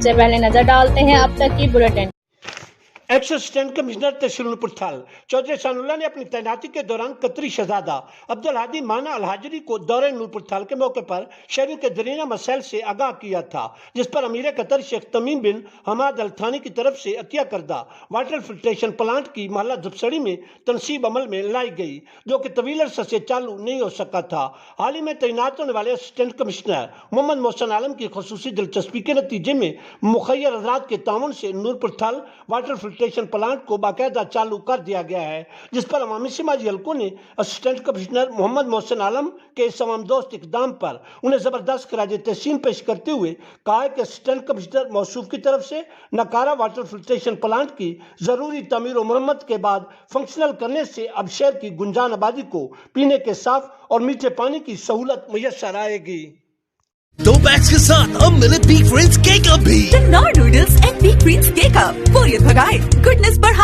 سے پہلے نظر ڈالتے ہیں اب تک کی بلیٹن۔ ایکس اسسٹنٹ کمشنر تحصیل نورپور تھل چودھری احسان اللہ نے اپنی تعیناتی کے دوران قطری شہزادہ عبدالہادی مانا الحاجری کو دورہ نورپور تھل کے موقع پر شہریوں کے درینہ مسائل سے آگاہ کیا تھا، جس پر امیر قطر شیخ تمیم بن حماد الثانی کی طرف سے عطیہ کردہ واٹر فلٹریشن پلانٹ کی محلہ دبسڑی میں تنصیب عمل میں لائی گئی، جو کہ طویل عرصے سے چالو نہیں ہو سکا تھا۔ حال ہی میں تعینات ہونے والے اسسٹنٹ کمشنر محمد محسن عالم کی خصوصی دلچسپی کے نتیجے میں مخیر حضرات کے تعاون سے نورپور تھل واٹر فلٹریشن پلانٹ کو باقاعدہ چالو کر دیا گیا ہے، جس پر عوامی سماجی حلقوں نے اسسٹنٹ کمشنر محمد محسن عالم کے اس عوام دوست اقدام پر انہیں زبردست خراج تحسین پیش کرتے ہوئے کہا ہے کہ اسسٹنٹ کمشنر موصوف کی طرف سے نکارہ واٹر فلٹریشن پلانٹ کی ضروری تعمیر و مرمت کے بعد فنکشنل کرنے سے اب شہر کی گنجان آبادی کو پینے کے صاف اور میٹھے پانی کی سہولت میسر آئے گی۔ 2 پیکس کے ساتھ اب ملے پیک فرینڈز کیک اپ بھی۔ Noodles and pack friends cake up, بوریت بھگائے، گڈنس بڑھائے۔